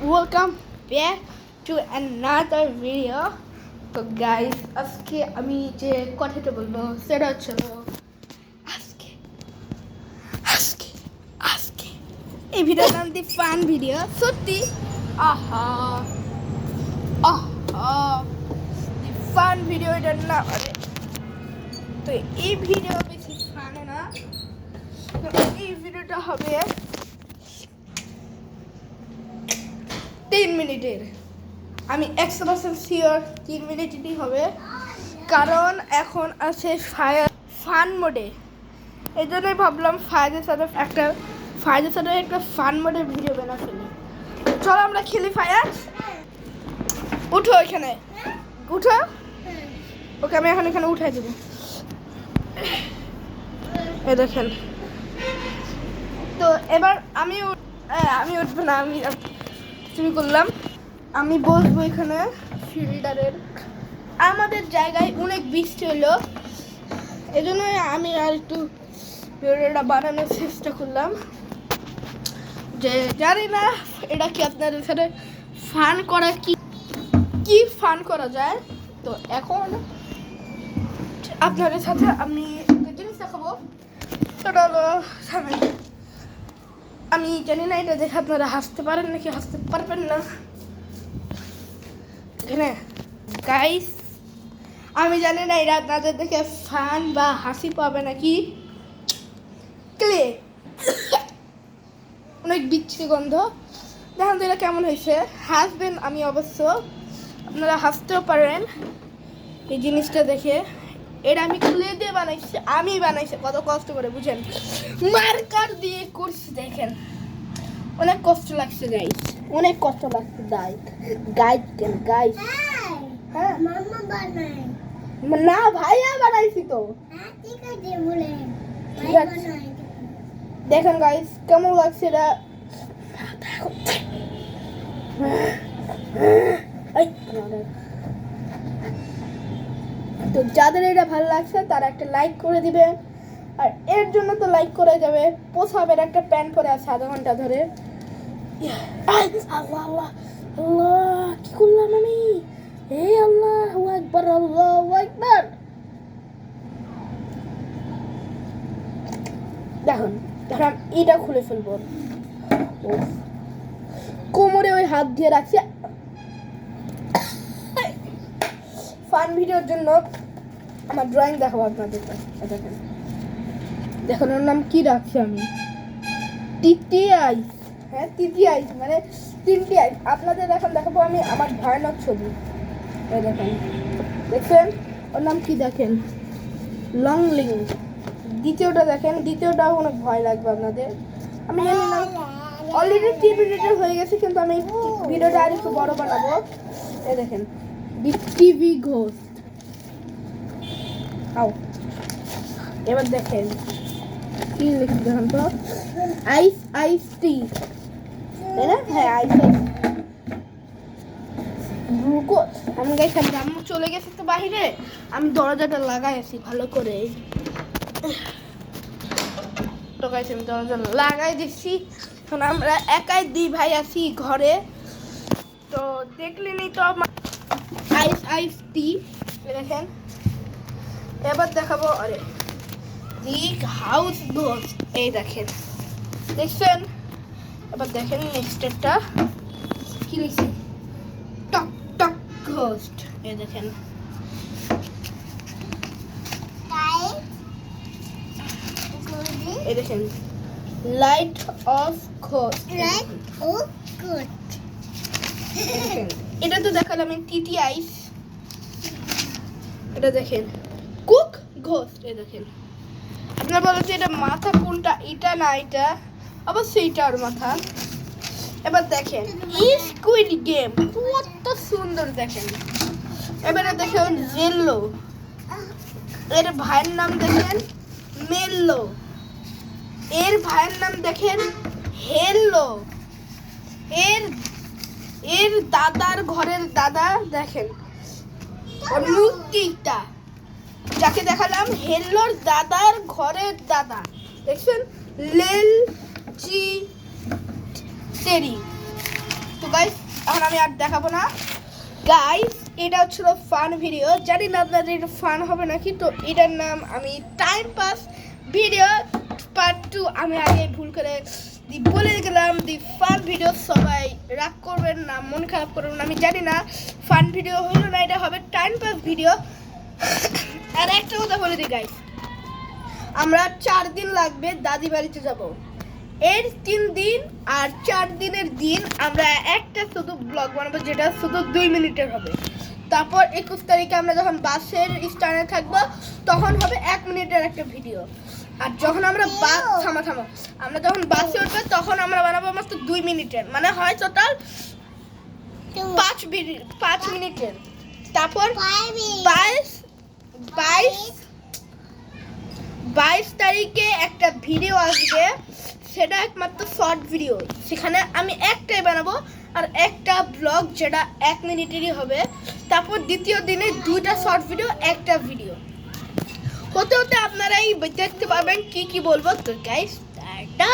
welcome back to another video. তো guys আজকে আমি যে কথাটা বলবো সেটা হচ্ছে আজকে আজকে আজকে এই ভিডিওর নাম দি ফান ভিডিও। সত্যি আহা আহা দি ফান ভিডিও এটার নাম। তো এই ভিডিও বেশি ফান না, তো এই ভিডিওটা হবে 3 মিনিটের। আমি 100% শিওর 3 মিনিটেরই হবে, কারণ এখন আছে ফান মোডে। এই জন্যই ভাবলাম ফায়াদের সাথে একটা ফান মোডে ভিডিও বানা ফেলি। চলো আমরা খেলি ফায়ার। উঠো এখানে, উঠো। ওকে আমি এখন এখানে উঠাই দেবো। এই দেখেন। তো এবার আমি উঠবো না, আমি শুরু করলাম। আমি বসবো এখানে ফিল্টারের। আমাদের জায়গায় অনেক বৃষ্টি হলো, এই জন্য আমি আর একটু ভিডিওটা বানানোর চেষ্টা করলাম। যে জানি না এটা কি আপনাদের সাথে ফান করা কি ফান করা যায়। তো এখন আপনাদের সাথে আমি একটা জিনিস দেখাবো, সেটা হলো আমি জানি না এটা দেখে আপনারা হাসতে পারেন নাকি হাসতে পারবেন না। এখানে গাইস আমি জানি না এটা আপনাদের দেখে ফান বা হাসি পাবে নাকি। ক্লে অনেক বিচ্ছিরি গন্ধ। দেখেন তো এটা কেমন হয়েছে। হাসবেন আমি অবশ্য, আপনারা হাসতেও পারেন এই জিনিসটা দেখে। এটা আমি ক্লে দিয়ে বানাইছি, আমি বানাইছি কত কষ্ট করে, বুঝেন, মার্কার দিয়ে করছি। দেখেন অনেক কষ্ট লাগছে গাইস, অনেক কষ্ট লাগছে গাইস। হ্যাঁ মামা বানাই না, ভাইয়া বানাইছি তো। হ্যাঁ ঠিক আছে বলে ভাই বানাই। দেখেন গাইস কেমন লাগছে এটা। তো যাদের এটা ভালো লাগছে তারা একটা লাইক করে দিবেন। আর এর জন্য তো লাইক করে যাবে। পোষাবের একটা প্যান্ট পরে আছে আধা ঘন্টা ধরে। আল্লাহ আল্লাহ আল্লাহ, কি করলাম আমি? হে আল্লাহু আকবার, আল্লাহু আকবার। দেখুন এটা খুলে ফেলবো। কোমরে ওই হাত দিয়ে রাখছি ফান ভিডিওর জন্য। আমার ড্রয়িং দেখাবো আপনাদের। দেখুন ওর নাম কি রাখছি আমি, তিতি আইস। হ্যাঁ তিতি আইস মানে 3টি আইস। আপনাদের এখন দেখাবো আমি আমার ভয়ানক ছবি। এই দেখেন, দেখছেন ওর নাম কি? দেখেন লংলিং। দ্বিতীয়টা দেখেন, দ্বিতীয়টাও অনেক ভয় লাগবে আপনাদের। আমি জানি না, অলরেডি 3 মিনিটের হয়ে গেছে, কিন্তু আমি ভিডিওটা আর একটু বড় বানাবো। এই দেখেন টিভি ঘোষ। এবার দেখেন কি লিখছি, দেখেন তো, আইস টি, তাই না? হ্যাঁ আইস। আমি গাইছি, আম্মু চলে গেছে তো বাহিরে, আমি দরজাটা লাগাই আছি ভালো করে। তো গাইছি আমি দরজা লাগাই দিচ্ছি। এখন আমরা একাই 2 ভাই আছি ঘরে। তো দেখলেনই তো আমার আইস টি। দেখেন এবার দেখাবো আরে বিগ হাউস ঘোস্ট। এই দেখেন, দেখছেন? এবার দেখেন নেক্সটটা কি লিখছি, টক টক ঘোস্ট। এই দেখেন এই দেখেন লাইট অফ ঘোস্ট। এটা তো দেখালাম আমি টিটি আইস। এটা দেখেন কুক ঘোস্ট। এই দেখেন, আপনারা বলেন যে এটা মাথা কোনটা, এটা না এটা, অবশ্যই এটা আর মাথা। এবার দেখেন স্কুইড গেম, কত সুন্দর দেখেন। এবারে দেখেন জেল্লো, এর ভাইয়ের নাম দেখেন মেল্লো, এর ভাইয়ের নাম দেখেন হেল্লো, এর দাদার ঘরের দাদা দেখেন ওর মূর্তিটা, যাকে দেখালাম হেল্লোর দাদার ঘরের দাদা, দেখছেন লেল জি টেরি। তো গাইস এখন আমি আর দেখাবো না গাইস, এটা হচ্ছিল ফান ভিডিও। জানি না আপনাদের এটা ফান হবে নাকি, তো এটার নাম আমি টাইম পাস ভিডিও পার্ট 2 আমি আগে ভুল করে বলে গেলাম দি ফান ভিডিও। সবাই রাগ করবেন না, মন খারাপ করবেন না, আমি জানি না ফান ভিডিও হলো না, এটা হবে টাইম পাস ভিডিও। আর একটা কথা বলে দিই গাইস, আমরা 4 দিন লাগবে দাদি বাড়িতে যাব। এর 3 দিন আর 4 দিনের দিন আমরা একটা শুধু ব্লগ বানাবো, যেটা শুধু 2 মিনিটের হবে। তারপর 21 তারিখে আমরা যখন বাসের স্ট্যান্ডে থাকবো তখন হবে 1 মিনিটের একটা ভিডিও। আর যখন আমরা আমরা যখন বাসে উঠবো তখন আমরা বানাবো মাত্র 2 মিনিটের, মানে হয় টোটাল 5 মিনিটের। তারপর 22 তারিখে একটা ভিডিও আসবে, সেটা একমাত্র শর্ট ভিডিও, সেখানে আমি একটাই বানাবো আর একটা ব্লগ যেটা 1 মিনিটেরই হবে। তারপর দ্বিতীয় দিনে 2টা শর্ট ভিডিও, একটা ভিডিও হতে হতে আপনারাই দেখতে পারবেন কি কি বলবো। তো গাইস টাটা।